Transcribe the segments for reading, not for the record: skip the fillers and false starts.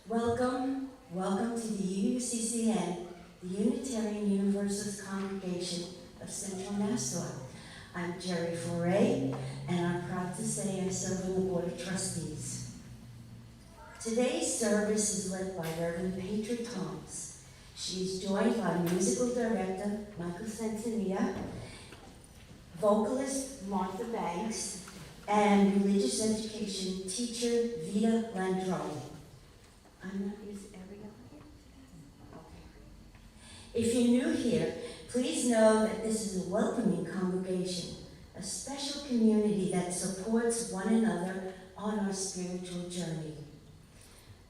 Welcome, welcome to the UUCCN, the Unitarian Universalist Congregation of Central Nassau. I'm Jerry Foray, and I'm proud to say I serve on the Board of Trustees. Today's service is led by Reverend Petra Thomas. She is joined by musical director Michael Santanilla, vocalist Martha Banks, and religious education teacher Vita Landroni. I'm not using every other. Okay. If you're new here, please know that this is a welcoming congregation, a special community that supports one another on our spiritual journey.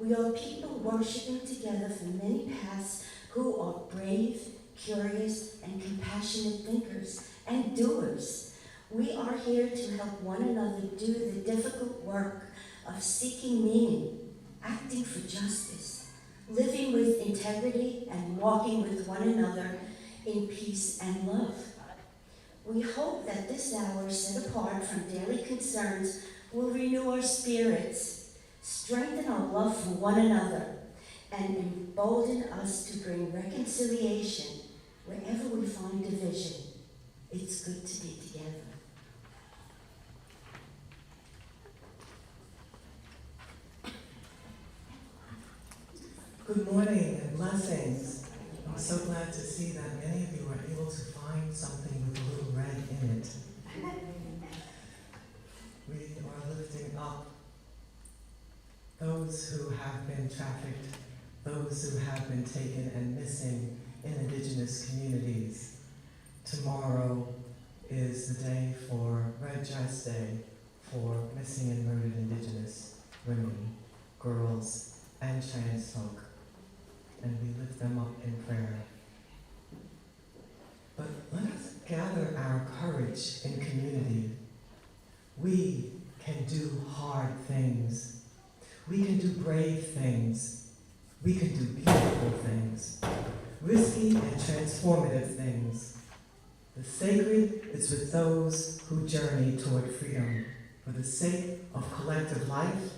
We are people worshiping together from many paths who are brave, curious, and compassionate thinkers and doers. We are here to help one another do the difficult work of seeking meaning, acting for justice, living with integrity, and walking with one another in peace and love. We hope that this hour set apart from daily concerns will renew our spirits, strengthen our love for one another, and embolden us to bring reconciliation wherever we find division. It's good to be together. Good morning and blessings. I'm so glad to see that many of you are able to find something with a little red in it. We are lifting up those who have been trafficked, those who have been taken and missing in indigenous communities. Tomorrow is the day for Red Dress Day for missing and murdered indigenous women, girls, and trans folk. And we lift them up in prayer. But let us gather our courage in community. We can do hard things. We can do brave things. We can do beautiful things. Risky and transformative things. The sacred is with those who journey toward freedom for the sake of collective life,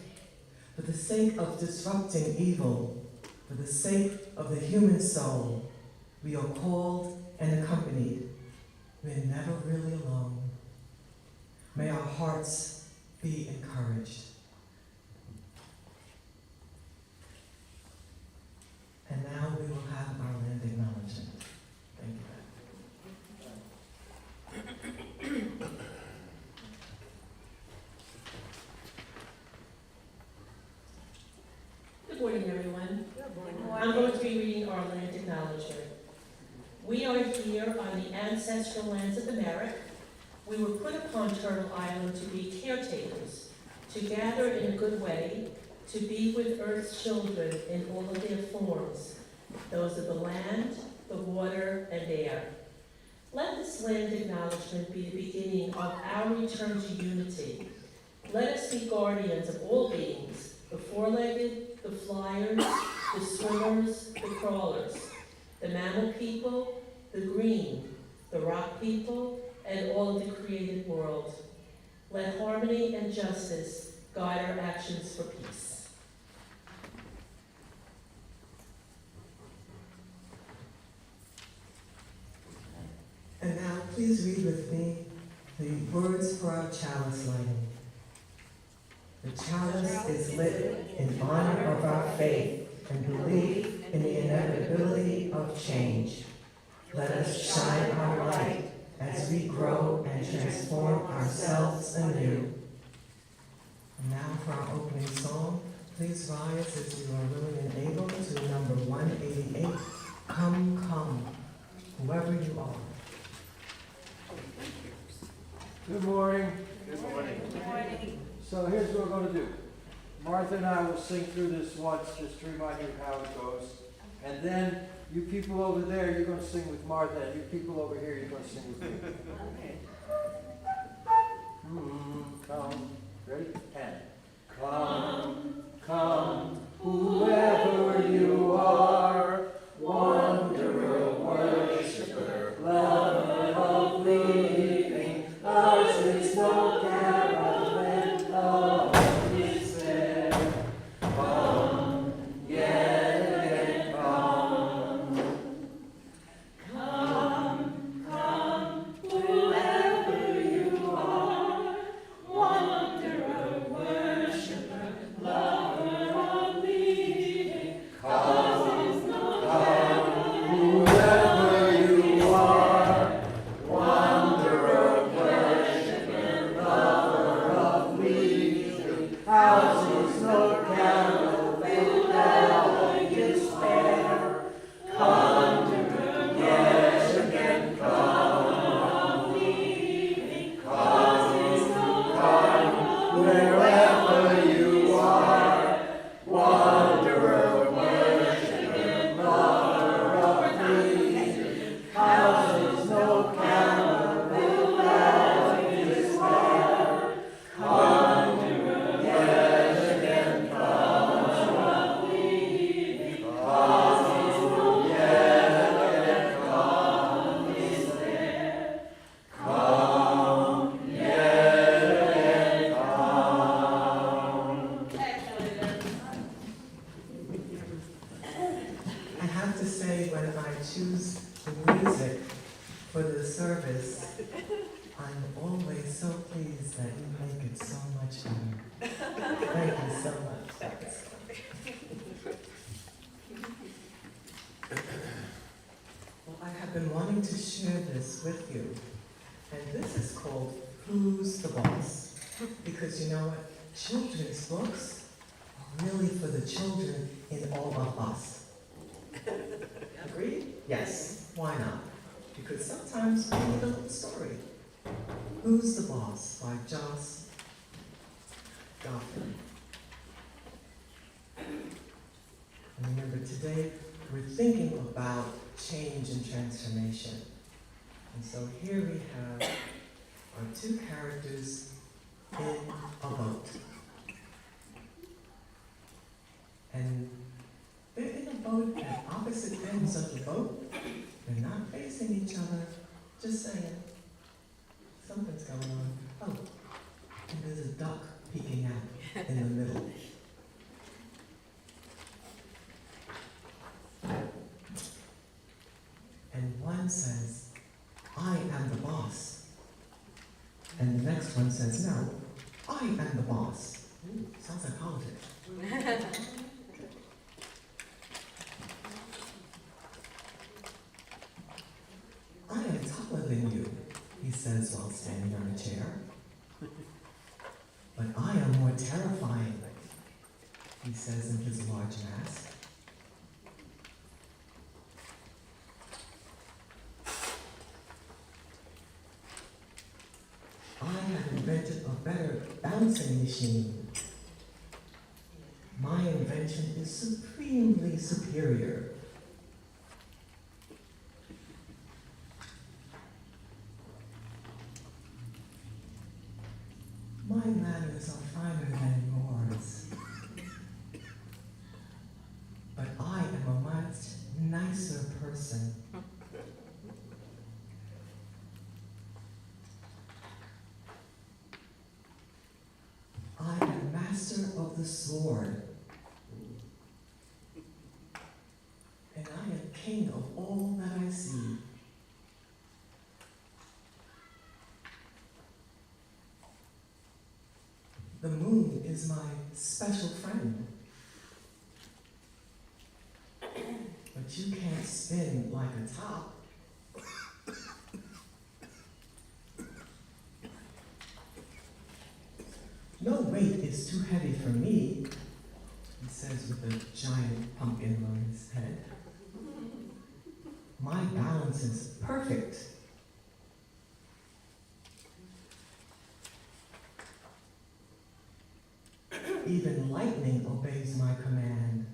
for the sake of disrupting evil, for the sake of the human soul. We are called and accompanied. We're never really alone. May our hearts be encouraged. And now we will have our land acknowledgement. Thank you. morning, everyone. I'm going to be reading our land acknowledgement. We are here on the ancestral lands of the Merrick. We were put upon Turtle Island to be caretakers, to gather in a good way, to be with Earth's children in all of their forms, those of the land, the water, and air. Let this land acknowledgement be the beginning of our return to unity. Let us be guardians of all beings, the four-legged, the flyers, the swimmers, the crawlers, the mammal people, the green, the rock people, and all of the created world. Let harmony and justice guide our actions for peace. And now please read with me the words for our chalice lighting. The chalice is lit in honor of our faith and belief in the inevitability of change. Let us shine our light as we grow and transform ourselves anew. And now for our opening song, please rise as you are willing and able to number 188, Come, Come, whoever you are. Good morning. Good morning. Good morning. So here's what we're going to do. Martha and I will sing through this once just to remind you how it goes. And then you people over there, you're going to sing with Martha, and you people over here, you're going to sing with me. Okay. Come. Ready? And come, come, whoever you are, wanderer, worshiper, lover of living, ours is no caravan of despair. Come, yet again come. Come, come, whoever you are, wanderer, worshiper, lover of living, cause is no caravan. Whoever you are, wanderer, worshiper, lover of living, houses no caravan of despair. Come, yes again come, leaving causes no harm. Wherever you are, wanderer, worshiper, lover of living, houses no caravan of despair. Come, yes again come, leaving causes no yet come despair. Come, yet come. I have to say, when I choose the music for the service, I'm always so pleased that you make it so much better. Thank you so much. Well, I have been wanting to share this with you, and this is called Who's the Boss? Because you know what? Children's books are really for the children in all of us. Agreed? Yes. Why not? Because sometimes we need a little story. Who's the Boss? By Joss Goffin. And remember, today we're thinking about change and transformation. And so here we have our two characters in a boat. And they're in a boat at opposite ends of the boat. They're not facing each other, just saying, something's going on. Oh, and there's a duck peeking out in the middle. And one says, I am the boss. And the next one says, no, I am the boss. Ooh, sounds like politics. I am taller than you, he says while standing on a chair. But I am more terrifying. he says in his large mask. I have invented a better bouncing machine. My invention is supremely superior. My manners are finer than yours, but I am a much nicer person. I am master of the sword, and I am king of all that I see. The moon is my special friend, but you can't spin like a top. No weight is too heavy for me, he says with a giant pumpkin on his head. My balance is perfect. Even lightning obeys my command.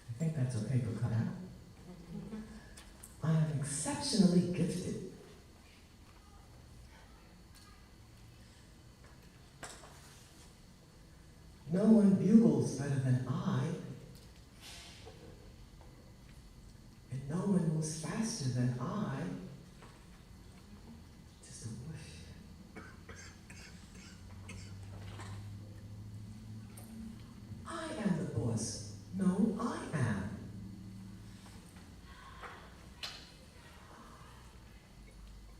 I think that's a paper cutout. I am exceptionally gifted. No one bugles better than I, and no one moves faster than I. Just a whoosh. I am the boss. No, I am.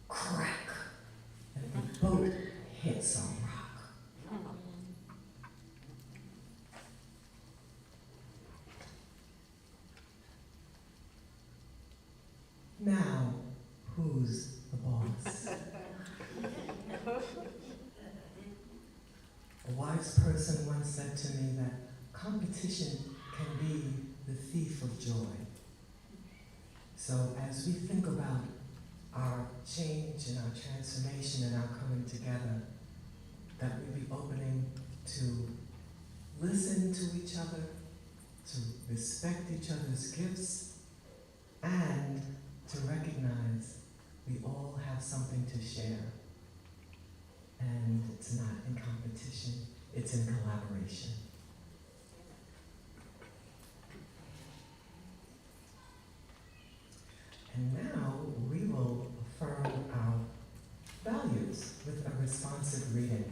Crack, and the boat hits a rock. Now, who's the boss? A wise person once said to me that competition can be the thief of joy. So as we think about our change and our transformation and our coming together, that we be opening to listen to each other, to respect each other's gifts, and to recognize we all have something to share. And it's not in competition, it's in collaboration. And now we will affirm our values with a responsive reading.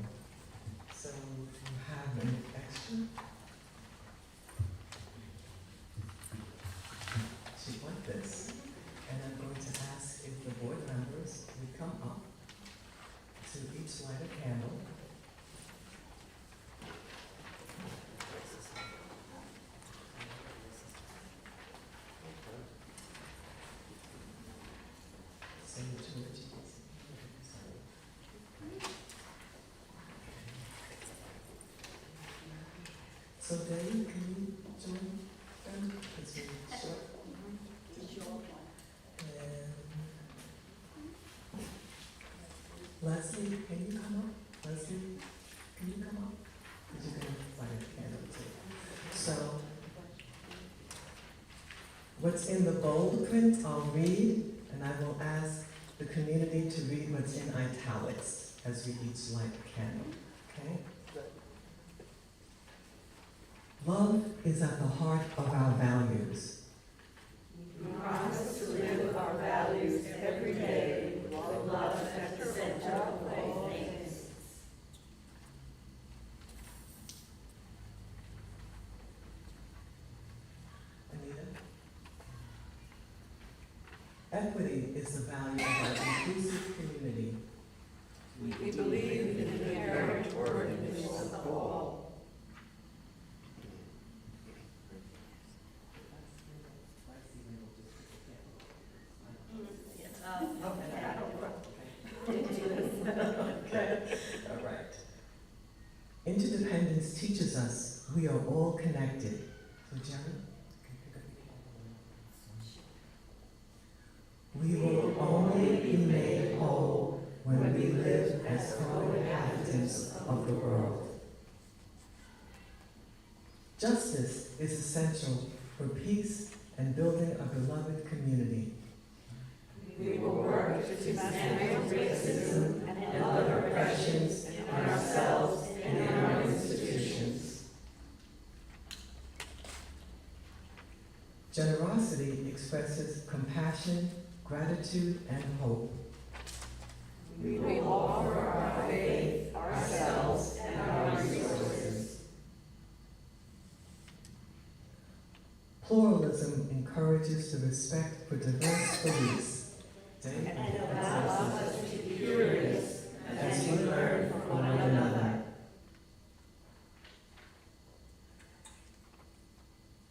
So you have an extra sheet like this. And I'm going to ask if the board members would come up to each light a candle. Say the church. So Dave, can you join them? It's really short. Leslie, can you come up? Leslie, can you come up? Because you're going to light a candle too. So, what's in the bold print, I'll read, and I will ask the community to read what's in italics as we each light a candle. Okay? Love is at the heart of our values. We promise to live our values every day with love at the center of all things. Anita? Equity is the value of our inclusive community. We believe in the inherent worthiness of all. Okay, all right. Interdependence teaches us we are all connected. So Jerry? We will only be made whole when we live as co-inhabitants of the world. Justice is essential for peace and building a beloved community. We will work to dismantle racism and other oppressions in ourselves and in our institutions. Generosity expresses compassion, gratitude, and hope. We will offer our faith, ourselves, and our resources. Pluralism encourages the respect for diverse beliefs. And allows us to be curious as we learn from one another.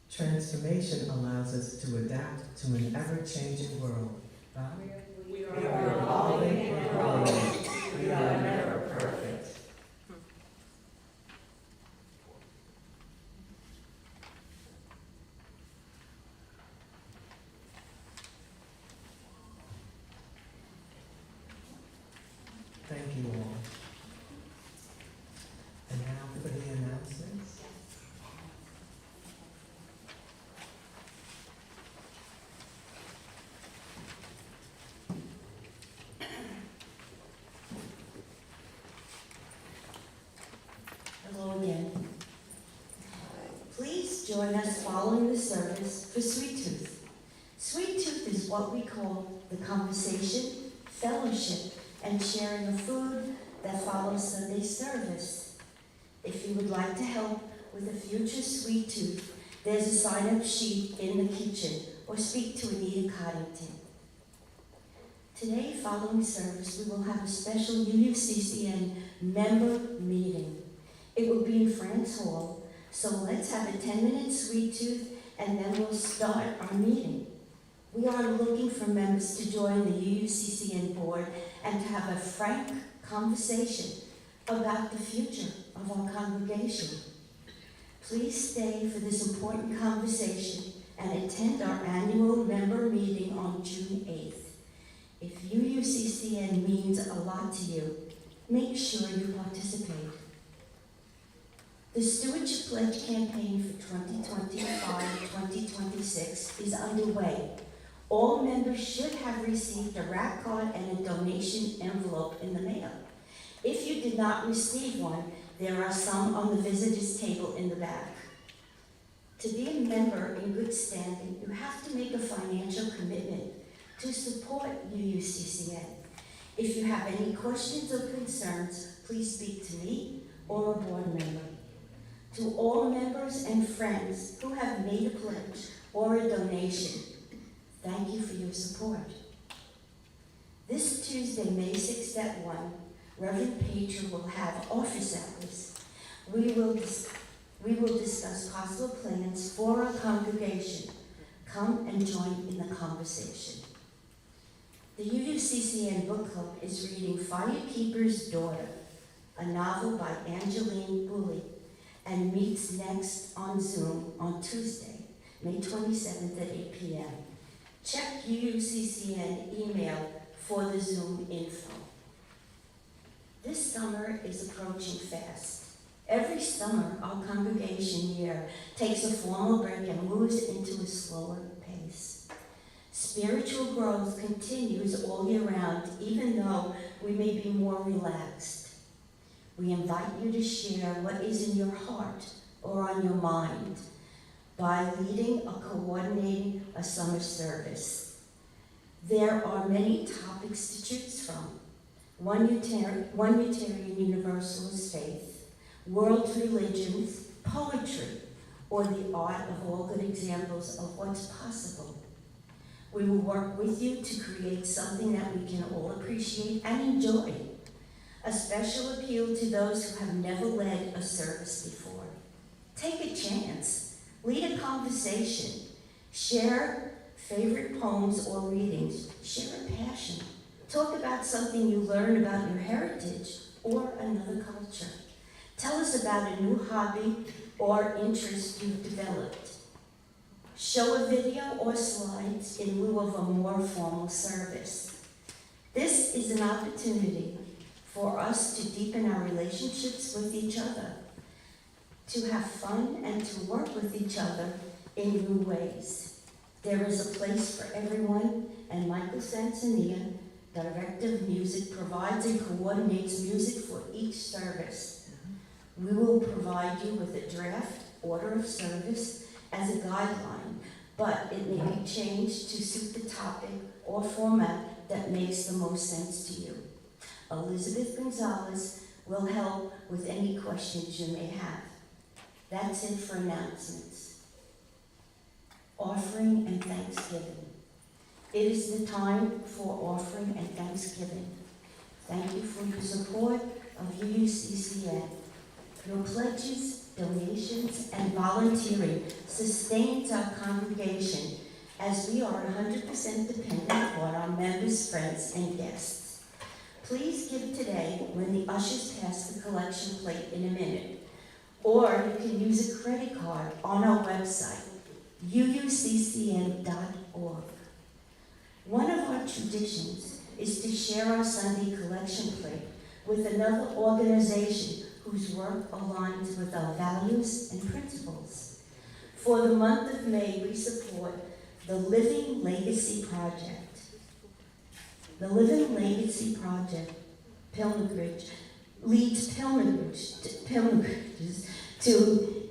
Transformation allows us to adapt to an ever-changing world. We are evolving and growing. We are never perfect. Thank you all. And now for the announcements. Hello again. Please join us following the service for Sweet Tooth. Sweet Tooth is what we call the conversation, fellowship, and sharing of food that follows Sunday service. If you would like to help with a future Sweet Tooth, there's a sign-up sheet in the kitchen, or speak to Anita Coddington. Today, following service, we will have a special UUCCN member meeting. It will be in France Hall, so let's have a 10-minute Sweet Tooth, and then we'll start our meeting. We are looking for members to join the UUCCN board and to have a frank conversation about the future of our congregation. Please stay for this important conversation and attend our annual member meeting on June 8th. If UUCCN means a lot to you, make sure you participate. The Stewardship Pledge campaign for 2025-2026 is underway. All members should have received a wrap card and a donation envelope in the mail. If you did not receive one, there are some on the visitors' table in the back. To be a member in good standing, you have to make a financial commitment to support UUCCN. If you have any questions or concerns, please speak to me or a board member. To all members and friends who have made a pledge or a donation, thank you for your support. This Tuesday, May 6th at 1, Reverend Pager will have office hours. We will discuss possible plans for our congregation. Come and join in the conversation. The UUCCN Book Club is reading Firekeeper's Daughter, a novel by Angeline Woolley, and meets next on Zoom on Tuesday, May 27th at 8 p.m. Check UUCCN email for the Zoom info. This summer is approaching fast. Every summer, our congregation year takes a formal break and moves into a slower pace. Spiritual growth continues all year round, even though we may be more relaxed. We invite you to share what is in your heart or on your mind by leading or coordinating a summer service. There are many topics to choose from. One Unitarian Universalist faith, world religions, poetry, or the art of all good examples of what's possible. We will work with you to create something that we can all appreciate and enjoy. A special appeal to those who have never led a service before. Take a chance, lead a conversation, share favorite poems or readings, share a passion, talk about something you learned about your heritage or another culture. Tell us about a new hobby or interest you've developed. Show a video or slides in lieu of a more formal service. This is an opportunity for us to deepen our relationships with each other, to have fun and to work with each other in new ways. There is a place for everyone, and Michael Sansania, Director of Music, provides and coordinates music for each service. We will provide you with a draft order of service as a guideline, but it may be changed to suit the topic or format that makes the most sense to you. Elizabeth Gonzalez will help with any questions you may have. That's it for announcements. Offering and Thanksgiving. It is the time for offering and thanksgiving. Thank you for your support of UUCCN. Your pledges, donations, and volunteering sustains our congregation as we are 100% dependent upon our members, friends, and guests. Please give today when the ushers pass the collection plate in a minute, or you can use a credit card on our website, uuccn.org. One of our traditions is to share our Sunday collection plate with another organization whose work aligns with our values and principles. For the month of May, we support the Living Legacy Project. The Living Legacy Project leads pilgrimages to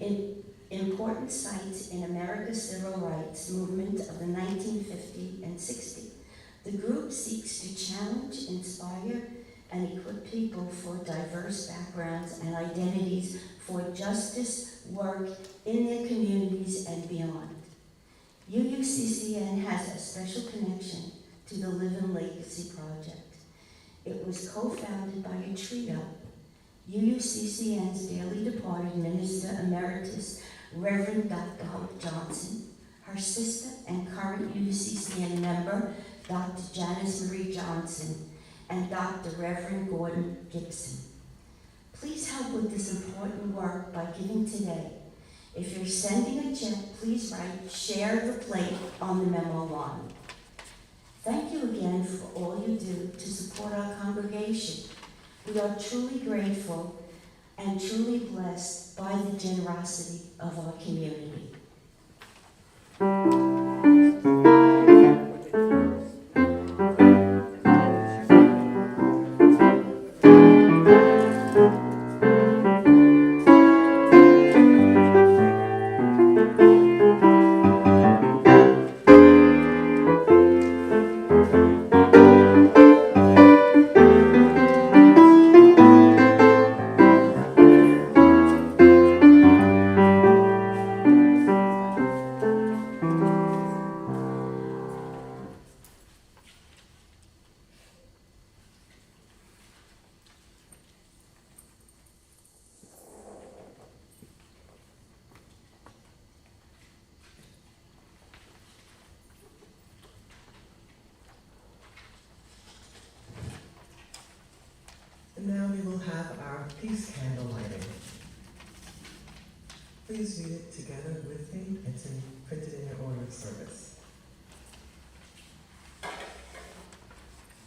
important sites in America's civil rights movement of the 1950s and 60s. The group seeks to challenge, inspire, and equip people for diverse backgrounds and identities for justice work in their communities and beyond. UUCCN has a special connection to the Living Legacy Project. It was co-founded by a trio, UUCCN's dearly departed Minister Emeritus, Reverend Dr. Hope Johnson, her sister and current UUCCN member, Dr. Janice Marie Johnson, and Dr. Reverend Gordon Gibson. Please help with this important work by giving today. If you're sending a check, please write "Share the Plate" on the memo line. Thank you again for all you do to support our congregation. We are truly grateful and truly blessed by the generosity of our community. And now we will have our peace candle lighting. Please read it together with me. It's printed in your order of service.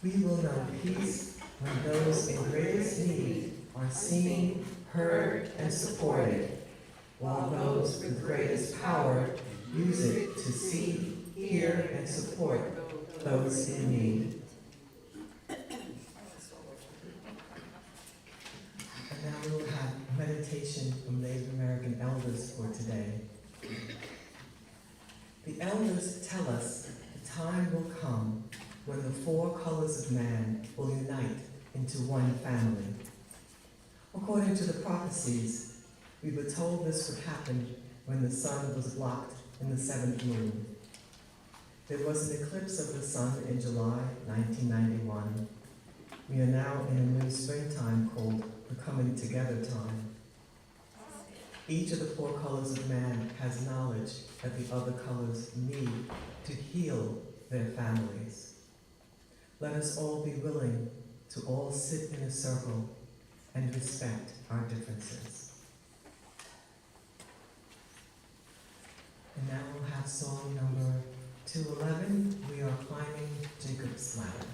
We will know peace when those in greatest need are seen, heard, and supported, while those with greatest power use it to see, hear, and support those in need. And now we will have meditation from Native American elders for today. The elders tell us the time will come when the four colors of man will unite into one family. According to the prophecies, we were told this would happen when the sun was blocked in the seventh moon. There was an eclipse of the sun in July 1991. We are now in a new springtime called the coming together time. Each of the four colors of man has knowledge that the other colors need to heal their families. Let us all be willing to all sit in a circle and respect our differences. song number 211, We Are Climbing Jacob's Ladder.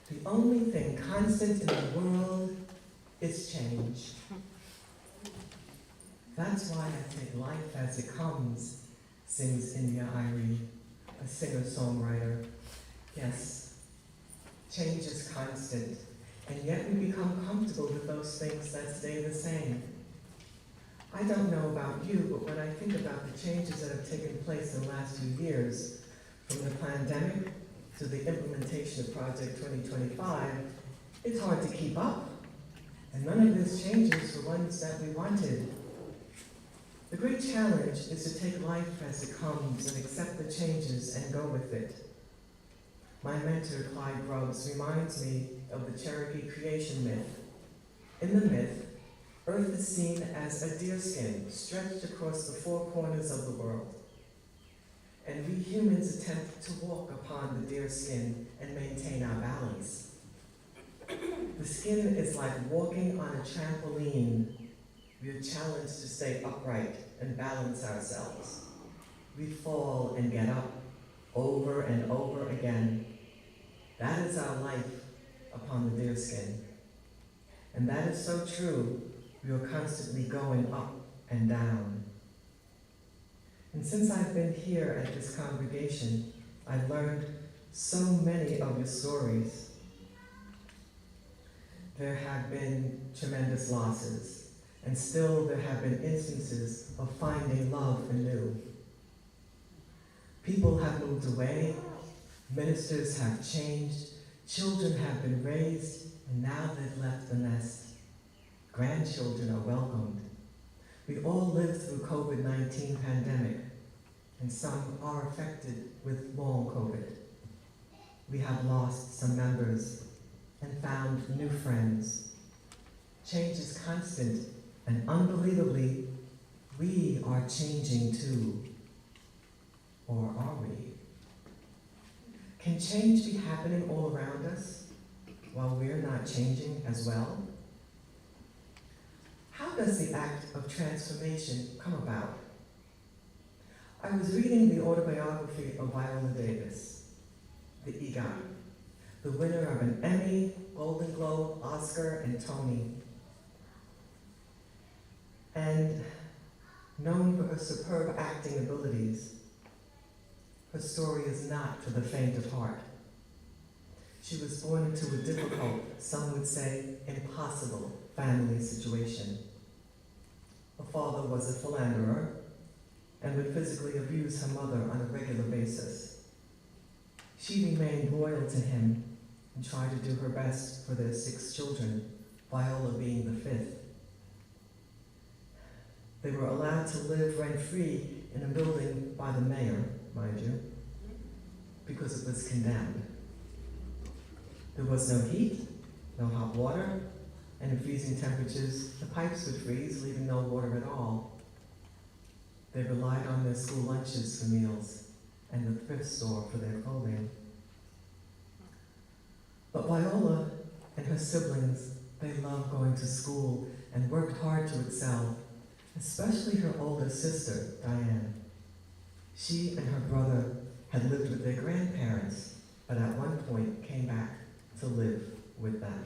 The only thing constant in the world is change. That's why I take life as it comes, sings India Irie, a singer-songwriter. Yes, change is constant, and yet we become comfortable with those things that stay the same. I don't know about you, but when I think about the changes that have taken place in the last few years, from the pandemic to the implementation of Project 2025, it's hard to keep up. And none of these changes were ones that we wanted. The great challenge is to take life as it comes and accept the changes and go with it. My mentor, Clyde Grubbs, reminds me of the Cherokee creation myth. In the myth, Earth is seen as a deerskin stretched across the four corners of the world. And we humans attempt to walk upon the deerskin and maintain our balance. The skin is like walking on a trampoline. We are challenged to stay upright and balance ourselves. We fall and get up over and over again. That is our life upon the deerskin. And that is so true. We are constantly going up and down. And since I've been here at this congregation, I've learned so many of your stories. There have been tremendous losses, and still there have been instances of finding love anew. People have moved away, ministers have changed, children have been raised, and now they've left the nest. Grandchildren are welcomed. We all lived through COVID-19 pandemic, and some are affected with long COVID. We have lost some members and found new friends. Change is constant, and unbelievably, we are changing too. Or are we? Can change be happening all around us while we're not changing as well? How does the act of transformation come about? I was reading the autobiography of Viola Davis, the EGOT, the winner of an Emmy, Golden Globe, Oscar, and Tony, and known for her superb acting abilities. Her story is not for the faint of heart. She was born into a difficult, some would say impossible, family situation. Her father was a philanderer and would physically abuse her mother on a regular basis. She remained loyal to him and tried to do her best for their 6 children, Viola being the 5th. They were allowed to live rent-free in a building by the mayor, mind you, because it was condemned. There was no heat, no hot water, and in freezing temperatures, the pipes would freeze, leaving no water at all. They relied on their school lunches for meals and the thrift store for their clothing. But Viola and her siblings, they loved going to school and worked hard to excel, especially her older sister, Diane. She and her brother had lived with their grandparents, but at one point came back to live with them.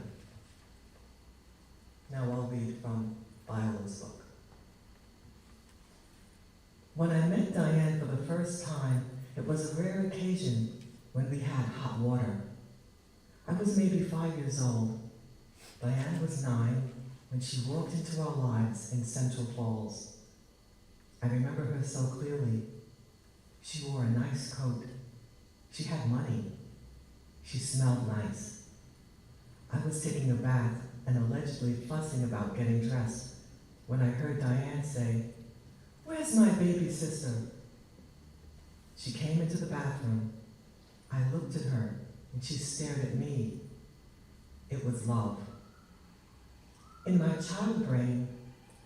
Now I'll read from Viola's book. When I met Diane for the first time, it was a rare occasion when we had hot water. I was maybe 5 years old. Diane was 9 when she walked into our lives in Central Falls. I remember her so clearly. She wore a nice coat. She had money. She smelled nice. I was taking a bath and allegedly fussing about getting dressed when I heard Diane say, "Where's my baby sister?" She came into the bathroom. I looked at her and she stared at me. It was love. In my child brain,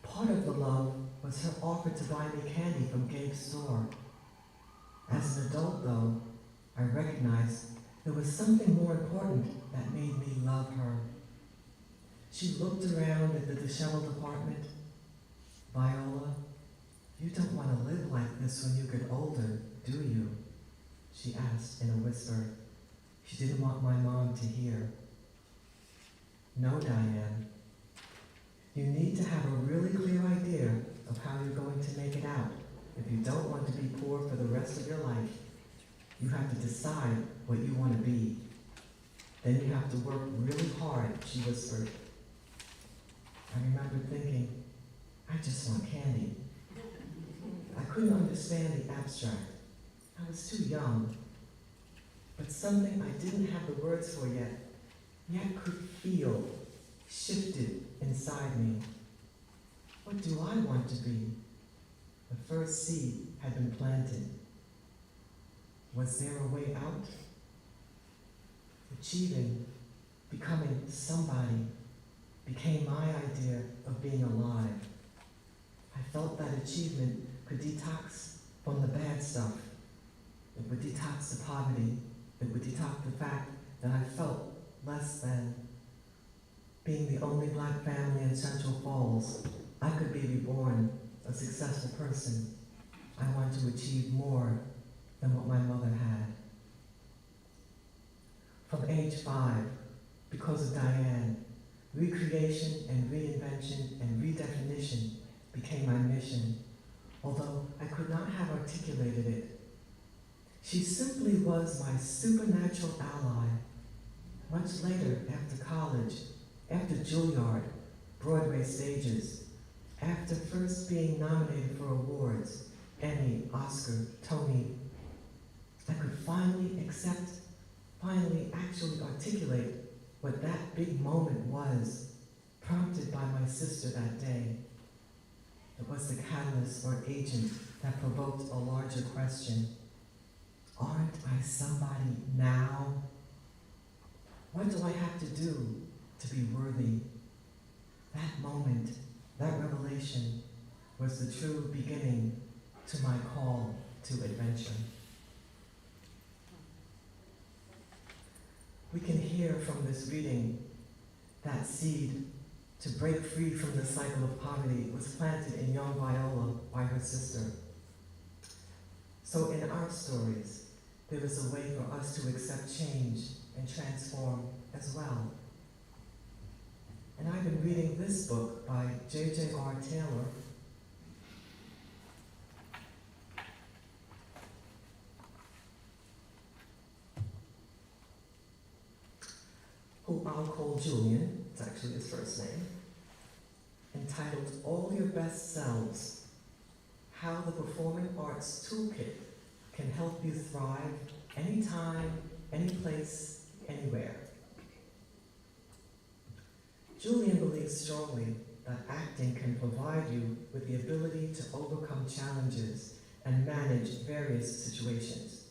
part of the love was her offer to buy me candy from Gabe's store. As an adult, though, I recognized there was something more important that made me love her. She looked around at the disheveled apartment. "Viola, you don't want to live like this when you get older, do you?" she asked in a whisper. She didn't want my mom to hear. "No, Diane. You need to have a really clear idea of how you're going to make it out if you don't want to be poor for the rest of your life. You have to decide what you want to be. Then you have to work really hard," she whispered. I remember thinking, I just want candy. I couldn't understand the abstract. I was too young. But something I didn't have the words for yet could feel, shifted inside me. What do I want to be? The first seed had been planted. Was there a way out? Achieving, becoming somebody, became my idea of being alive. I felt that achievement could detox from the bad stuff. It would detox the poverty. It would detox the fact that I felt less than. Being the only Black family in Central Falls, I could be reborn a successful person. I wanted to achieve more than what my mother had. From age 5, because of Diane, recreation and reinvention and redefinition became my mission, although I could not have articulated it. She simply was my supernatural ally. Much later, after college, after Juilliard, Broadway stages, after first being nominated for awards, Emmy, Oscar, Tony, I could finally actually articulate what that big moment was, prompted by my sister that day. It was the catalyst or agent that provoked a larger question. Aren't I somebody now? What do I have to do to be worthy? That moment, that revelation, was the true beginning to my call to adventure. We can hear from this reading that seed to break free from the cycle of poverty was planted in young Viola by her sister. So in our stories, there is a way for us to accept change and transform as well. And I've been reading this book by J.J.R. Taylor. I'll call Julian, it's actually his first name, entitled All Your Best Selves, How the Performing Arts Toolkit Can Help You Thrive Anytime, Anyplace, Anywhere. Julian believes strongly that acting can provide you with the ability to overcome challenges and manage various situations.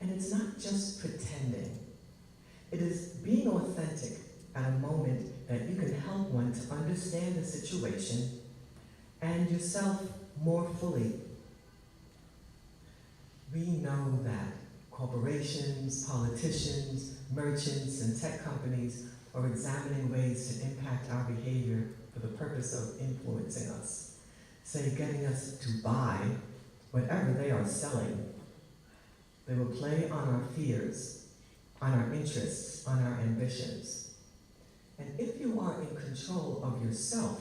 And it's not just pretending. It is being authentic at a moment that you can help one to understand the situation and yourself more fully. We know that corporations, politicians, merchants, and tech companies are examining ways to impact our behavior for the purpose of influencing us, say getting us to buy whatever they are selling. They will play on our fears, on our interests, on our ambitions. And if you are in control of yourself,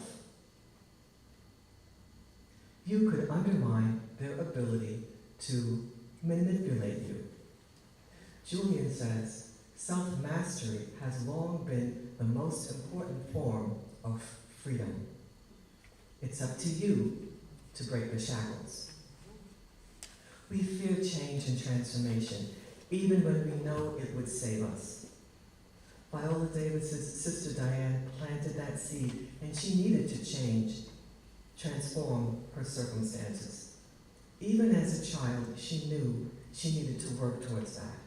you could undermine their ability to manipulate you. Julian says, self-mastery has long been the most important form of freedom. It's up to you to break the shackles. We fear change and transformation, even when we know it would save us. Viola Davis's sister Diane planted that seed, and she needed to change, transform her circumstances. Even as a child, she knew she needed to work towards that.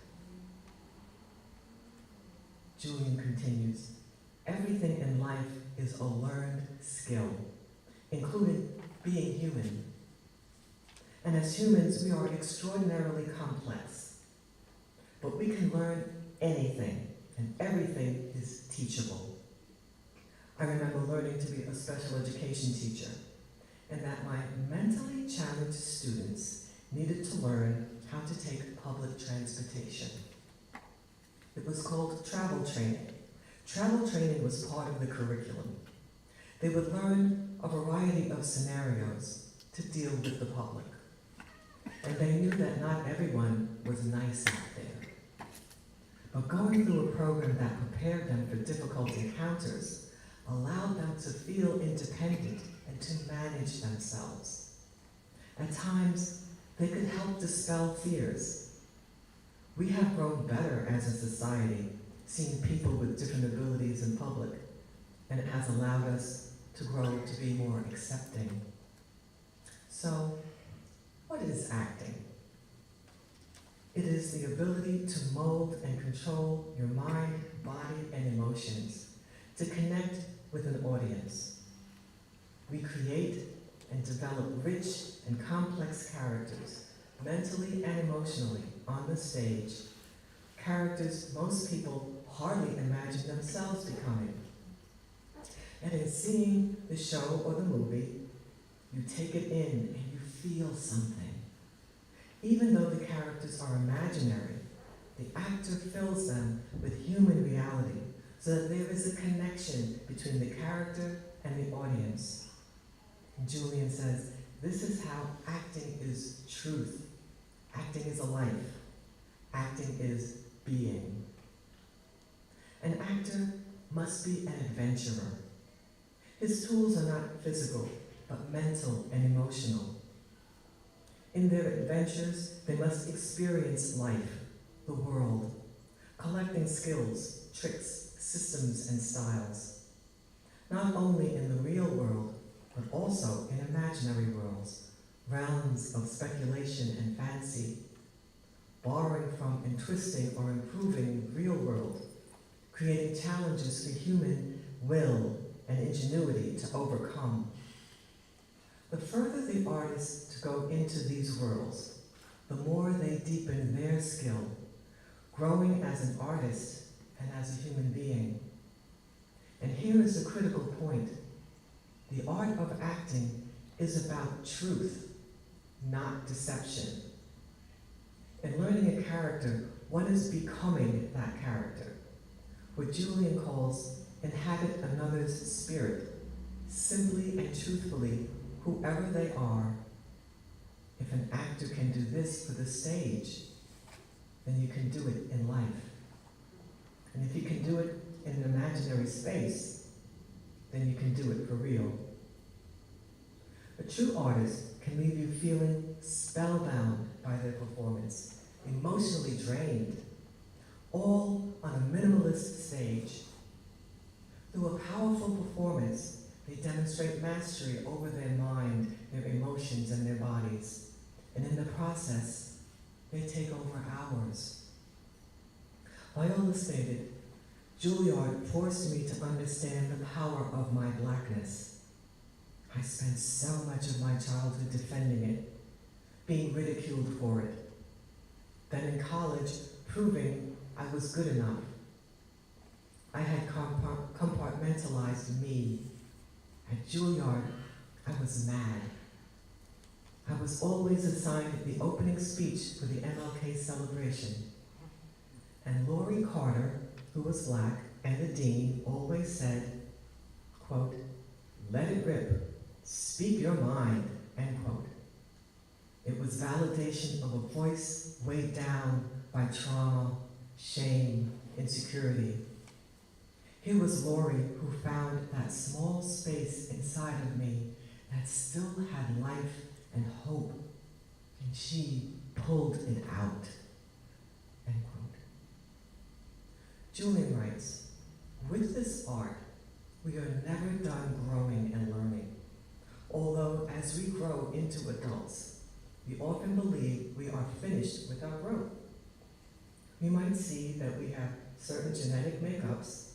Julian continues, everything in life is a learned skill, including being human. And as humans, we are extraordinarily complex. But we can learn anything, and everything is teachable. I remember learning to be a special education teacher, and that my mentally challenged students needed to learn how to take public transportation. It was called travel training. Travel training was part of the curriculum. They would learn a variety of scenarios to deal with the public. And they knew that not everyone was nice out there. But going through a program that prepared them for difficult encounters allowed them to feel independent and to manage themselves. At times, they could help dispel fears. We have grown better as a society, seeing people with different abilities in public, and it has allowed us to grow to be more accepting. So, what is acting? It is the ability to mold and control your mind, body, and emotions, to connect with an audience. We create and develop rich and complex characters, mentally and emotionally, on the stage, characters most people hardly imagine themselves becoming. And in seeing the show or the movie, you take it in and you feel something. Even though the characters are imaginary, the actor fills them with human reality so that there is a connection between the character and the audience. And Julian says, this is how acting is truth. Acting is a life. Acting is being. An actor must be an adventurer. His tools are not physical, but mental and emotional. In their adventures, they must experience life, the world, collecting skills, tricks, systems, and styles, not only in the real world, but also in imaginary worlds, realms of speculation and fancy, borrowing from and twisting or improving the real world, creating challenges for human will and ingenuity to overcome. The further the artists go into these worlds, the more they deepen their skill, growing as an artist and as a human being. And here is the critical point. The art of acting is about truth, not deception. In learning a character, one is becoming that character. What Julian calls inhabit another's spirit, simply and truthfully, whoever they are. If an actor can do this for the stage, then you can do it in life. And if you can do it in an imaginary space, then you can do it for real. A true artist can leave you feeling spellbound by their performance, emotionally drained, all on a minimalist stage. Through a powerful performance, they demonstrate mastery over their mind, their emotions, and their bodies. And in the process, they take over hours. Viola stated, Juilliard forced me to understand the power of my blackness. I spent so much of my childhood defending it, being ridiculed for it. Then in college, proving I was good enough. I had compartmentalized me. At Juilliard, I was mad. I was always assigned the opening speech for the MLK celebration. And Laurie Carter, who was black, and the dean always said, quote, let it rip, speak your mind, end quote. It was validation of a voice weighed down by trauma, shame, insecurity. Here was Laurie who found that small space inside of me that still had life and hope, and she pulled it out, end quote. Julian writes, with this art, we are never done growing and learning. Although as we grow into adults, we often believe we are finished with our growth. We might see that we have certain genetic makeups,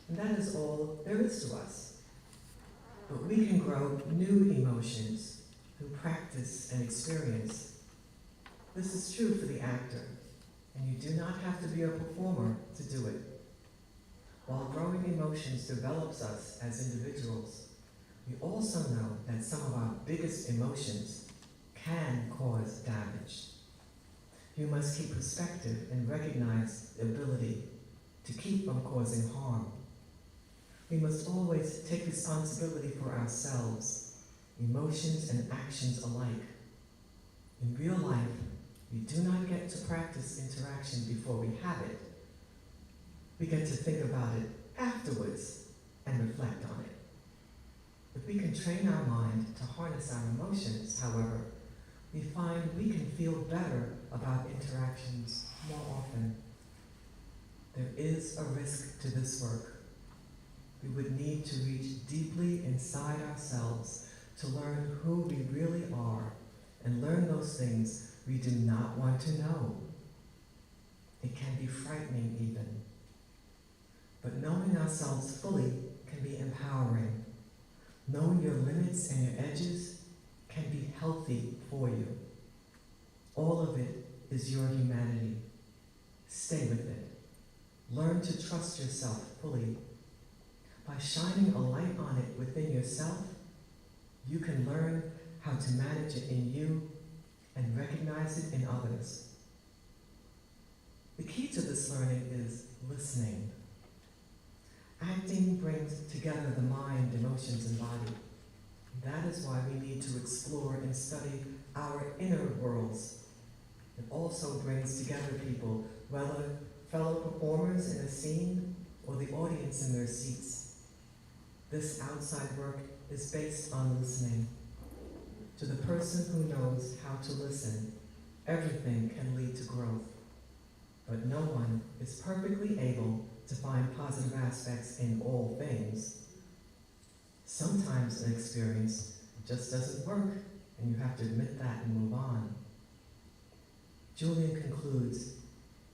and that is all there is to us. But we can grow new emotions through practice and experience. This is true for the actor, and you do not have to be a performer to do it. While growing emotions develops us as individuals, we also know that some of our biggest emotions can cause damage. You must keep perspective and recognize the ability to keep from causing harm. We must always take responsibility for ourselves, emotions and actions alike. In real life, we do not get to practice interaction before we have it. We get to think about it afterwards and reflect on it. If we can train our mind to harness our emotions, however, we find we can feel better about interactions more often. There is a risk to this work. We would need to reach deeply inside ourselves to learn who we really are and learn those things we do not want to know. It can be frightening even. But knowing ourselves fully can be empowering. Knowing your limits and your edges can be healthy for you. All of it is your humanity. Stay with it. Learn to trust yourself fully. By shining a light on it within yourself, you can learn how to manage it in you and recognize it in others. The key to this learning is listening. Acting brings together the mind, emotions, and body. That is why we need to explore and study our inner worlds. It also brings together people, whether fellow performers in a scene or the audience in their seats. This outside work is based on listening. To the person who knows how to listen, everything can lead to growth. But no one is perfectly able to find positive aspects in all things. Sometimes an experience just doesn't work, and you have to admit that and move on. Julian concludes,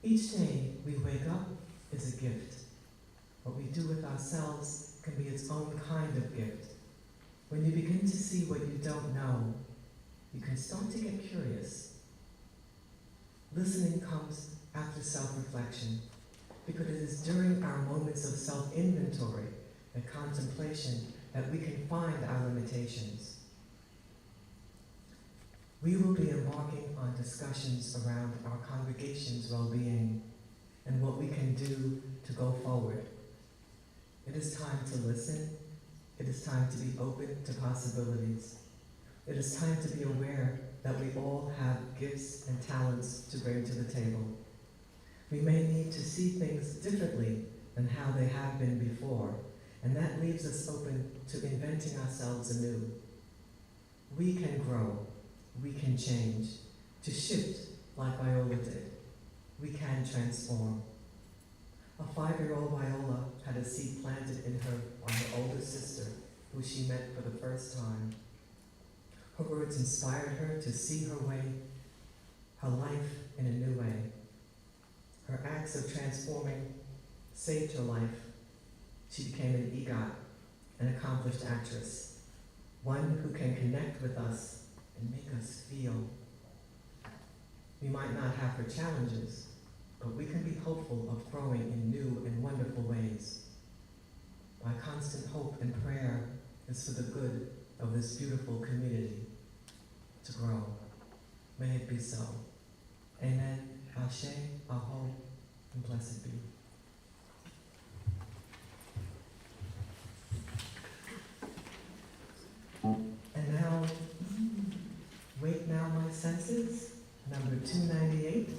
each day we wake up is a gift. What we do with ourselves can be its own kind of gift. When you begin to see what you don't know, you can start to get curious. Listening comes after self-reflection, because it is during our moments of self-inventory and contemplation that we can find our limitations. We will be embarking on discussions around our congregation's well-being and what we can do to go forward. It is time to listen. It is time to be open to possibilities. It is time to be aware that we all have gifts and talents to bring to the table. We may need to see things differently than how they have been before, and that leaves us open to inventing ourselves anew. We can grow, we can change, to shift like Viola did. We can transform. A 5-year-old Viola had a seed planted in her by her older sister, who she met for the first time. Her words inspired her to see her way, her life in a new way. Her acts of transforming saved her life. She became an EGOT, an accomplished actress, one who can connect with us and make us feel. We might not have her challenges, but we can be hopeful of growing in new and wonderful ways. My constant hope and prayer is for the good of this beautiful community to grow. May it be so. Amen. Ashe, Aho, and blessed be. And now, Wake Now My Senses, number 298.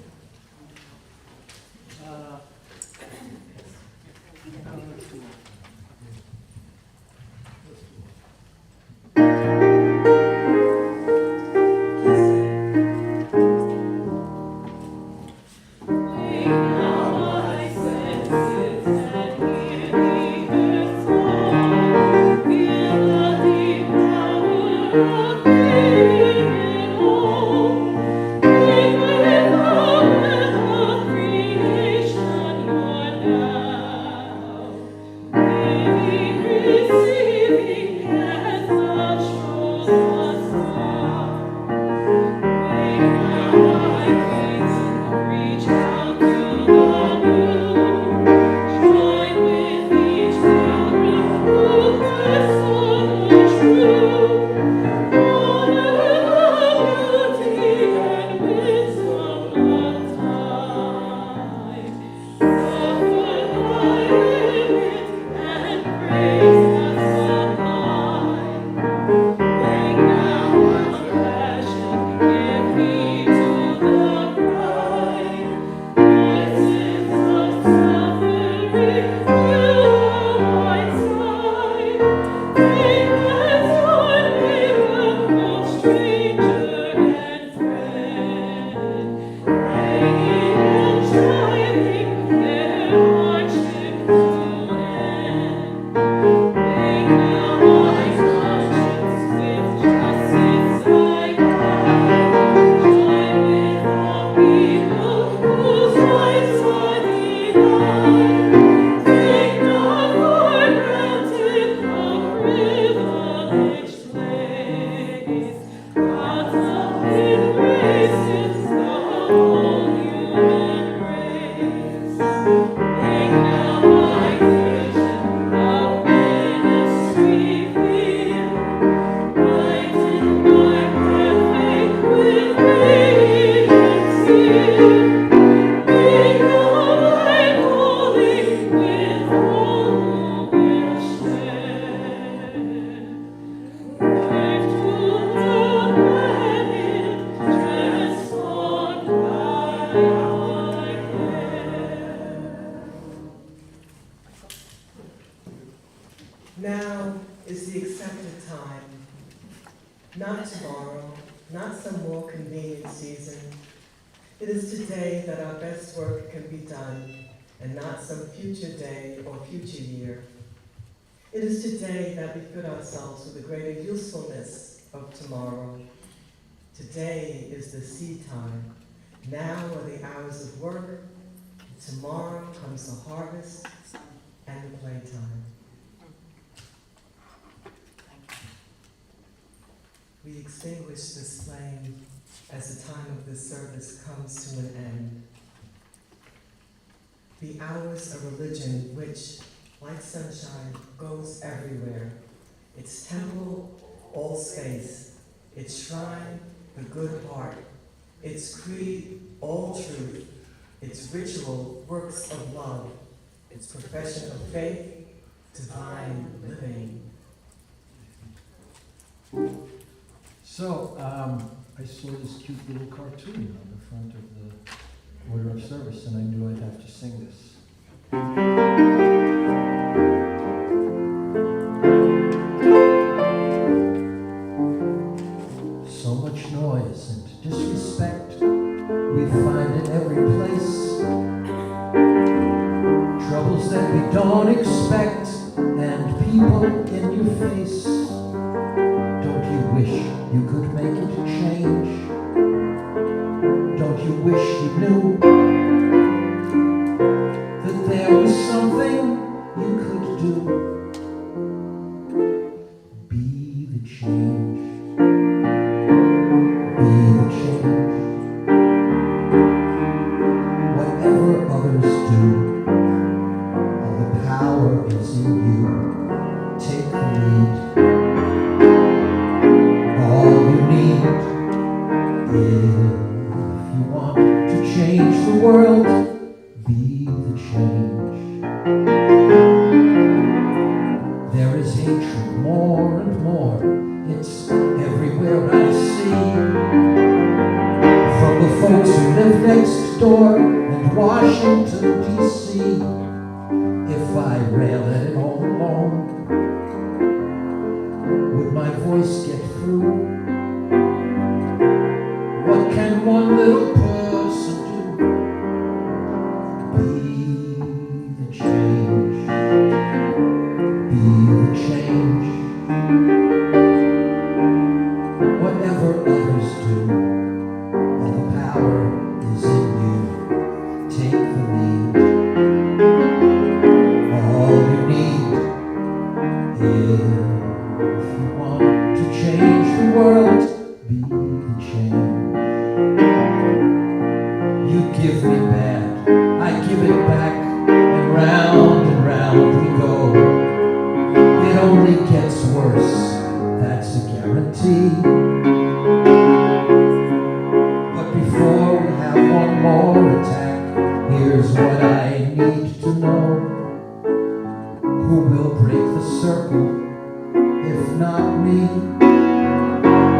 Now is the accepted time, not tomorrow, not some more convenient season. It is today that our best work can be done, and not some future day or future year. It is today that we fit ourselves with the greater usefulness of tomorrow. Today is the seed time. Now are the hours of work. Tomorrow comes the harvest and the playtime. We extinguish this flame as the time of this service comes to an end. The hours of religion which, like sunshine, goes everywhere. Its temple, all space. Its shrine, the good heart. Its creed, all truth. Its ritual, works of love. Its profession of faith, divine living. So, I saw this cute little cartoon on the front of the order of service, and I knew I'd have to sing this. don't expect, and people in your face. Don't you wish you could make it change? Don't you wish you knew that there was something you could do? Be the change. Be the change. Whatever others do, all the power is in you. Take the lead. All you need, if you want to change the world, be the change. There is hatred more and more. It's everywhere I see. From the folks who live next door and Washington, D.C. If I rail at it all alone, would my voice get through? What can one little person do? Be the change. Be the change. Whatever others do, all the power is in you. Take the lead. All you need, if you want to change the world, be the change. You give me bad, I give it back, and round we go. It only gets worse, that's a guarantee. But before we have one more attack, here's what I need to know. Who will break the circle, if not me?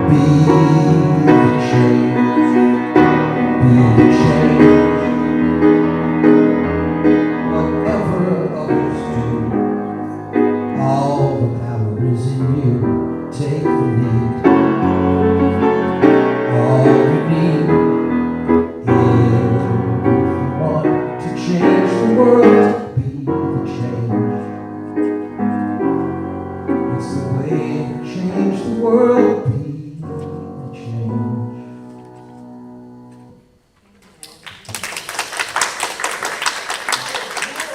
Be the change. Be the change. Whatever others do, all the power is in you. Take the lead. All you need, if you want to change the world, be the change. It's the way to change the world.